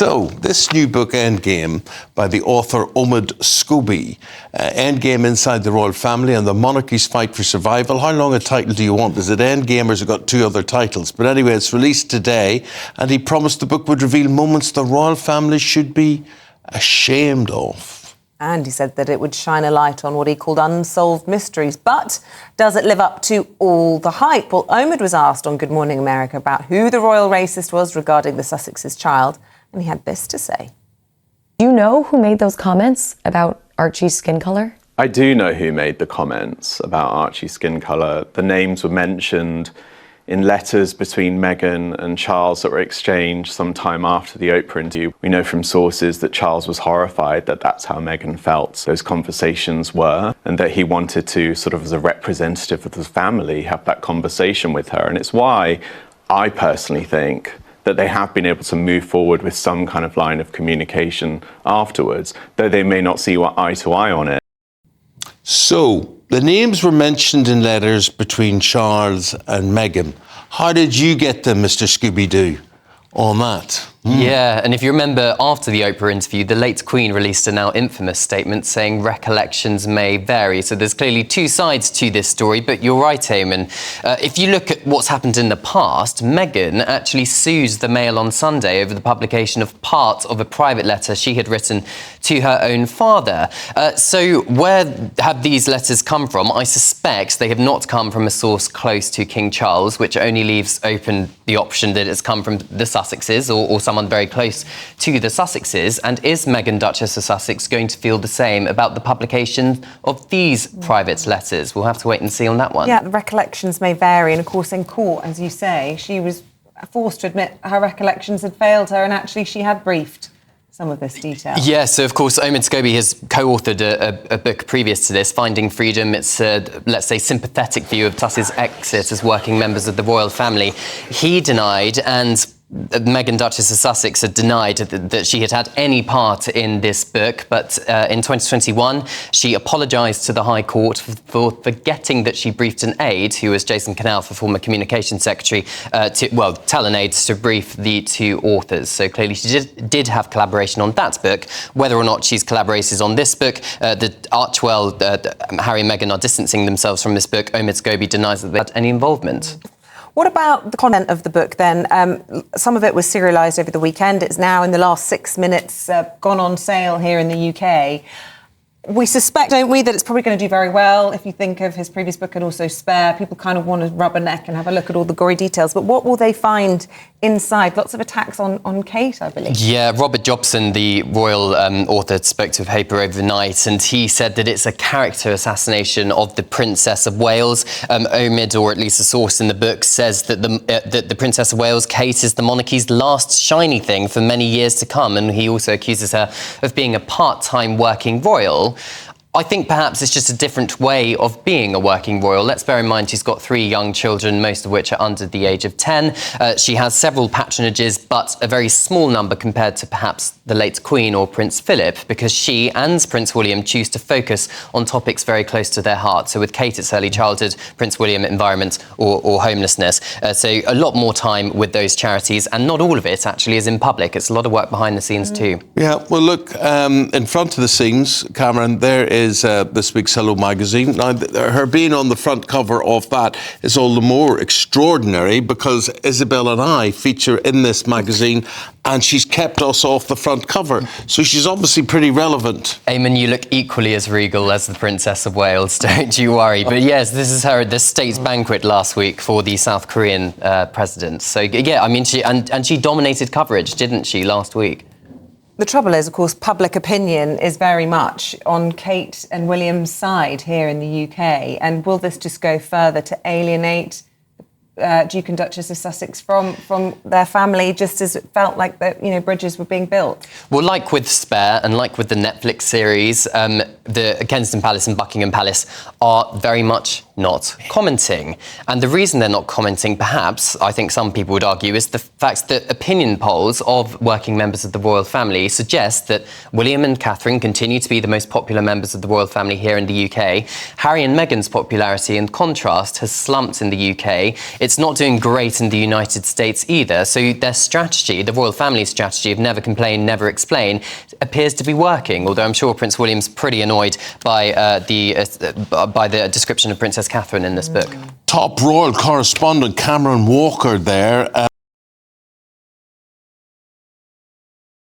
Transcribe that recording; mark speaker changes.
Speaker 1: So, this new book, Endgame, by the author Omid Scobie, Endgame Inside the Royal Family and the Monarchy's Fight for Survival. How long a title do you want? Is it Endgame or has it got two other titles? But anyway, it's released today, and he promised the book would reveal moments the royal family should be ashamed of.
Speaker 2: And he said that it would shine a light on what he called unsolved mysteries. But does it live up to all the hype? Well, Omid was asked on Good Morning America about who the royal racist was regarding the Sussexes' child, and he had this to say.
Speaker 3: Do you know who made those comments about Archie's skin colour?
Speaker 4: I do know who made the comments about Archie's skin colour. The names were mentioned in letters between Meghan and Charles that were exchanged sometime after the Oprah interview. We know from sources that Charles was horrified that that's how Meghan felt those conversations were, and that he wanted to, sort of as a representative of the family, have that conversation with her. And it's why I personally think that they have been able to move forward with some kind of line of communication afterwards, though they may not see eye to eye on it.
Speaker 1: So, the names were mentioned in letters between Charles and Meghan. How did you get them, Mr. Scooby-Doo, on that?
Speaker 5: Yeah, and if you remember, after the Oprah interview, the late Queen released a now infamous statement saying recollections may vary. So there's clearly two sides to this story, but you're right, Eamon. If you look at what's happened in the past, Meghan actually sues the Mail on Sunday over the publication of part of a private letter she had written to her own father. So where have these letters come from? I suspect they have not come from a source close to King Charles, which only leaves open the option that it's come from the Sussexes or someone very close to the Sussexes. And is Meghan, Duchess of Sussex, going to feel the same about the publication of these private letters? We'll have to wait and see on that one.
Speaker 2: Yeah, the recollections may vary. And of course, in court, as you say, she was forced to admit her recollections had failed her, and actually she had briefed some of this detail.
Speaker 5: Yeah, so of course Omid Scobie has co-authored a book previous to this, Finding Freedom. It's a, let's say, sympathetic view of Tuss's exit as working members of the royal family. He denied, and Meghan, Duchess of Sussex, had denied that she had any part in this book, but in 2021 she apologised to the High Court for forgetting that she briefed an aide, who was Jason Cannell, the former Communications Secretary, tell an aide to brief the two authors. So clearly she did have collaboration on that book. Whether or not she's collaborated on this book, the Archwell, Harry and Meghan are distancing themselves from this book. Omid Scobie denies that they had any involvement.
Speaker 2: What about the content of the book then? Some of it was serialised over the weekend. It's now, in the last 6 minutes, gone on sale here in the UK. We suspect, don't we, that it's probably going to do very well. If you think of his previous book and also Spare, people kind of want to rub a neck and have a look at all the gory details. But what will they find inside? Lots of attacks on Kate, I believe. Yeah,
Speaker 5: Robert Jobson, the royal author, spoke to a paper overnight, and he said that it's a character assassination of the Princess of Wales. Omid, or at least a source in the book, says that the Princess of Wales, Kate, is the monarchy's last shiny thing for many years to come, and he also accuses her of being a part-time working royal. I think perhaps it's just a different way of being a working royal. Let's bear in mind she's got 3 young children, most of which are under the age of 10. She has several patronages, but a very small number compared to perhaps the late Queen or Prince Philip, because she and Prince William choose to focus on topics very close to their heart. So with Kate, it's early childhood, Prince William, environment or homelessness. So a lot more time with those charities, and not all of it actually is in public. It's a lot of work behind the scenes too.
Speaker 1: Yeah, well, look, in front of the scenes, Cameron, there is this week's Hello magazine. Now, her being on the front cover of that is all the more extraordinary because Isabel and I feature in this magazine, and she's kept us off the front cover. So she's obviously pretty relevant.
Speaker 5: Eamon, you look equally as regal as the Princess of Wales, don't you worry. But yes, this is her at the state's banquet last week for the South Korean president. So yeah, I mean, she dominated coverage, didn't she, last week?
Speaker 2: The trouble is, of course, public opinion is very much on Kate and William's side here in the UK. And will this just go further to alienate Duke and Duchess of Sussex from their family, just as it felt like bridges were being built?
Speaker 5: Well, like with Spare and like with the Netflix series, the Kensington Palace and Buckingham Palace are very much not commenting. And the reason they're not commenting, perhaps, I think some people would argue, is the fact that opinion polls of working members of the royal family suggest that William and Catherine continue to be the most popular members of the royal family here in the UK. Harry and Meghan's popularity, in contrast, has slumped in the UK. It's not doing great in the United States either. So their strategy, the royal family's strategy of never complain, never explain, appears to be working, although I'm sure Prince William's pretty annoyed by the description of Princess Catherine in this book.
Speaker 1: Top royal correspondent Cameron Walker there.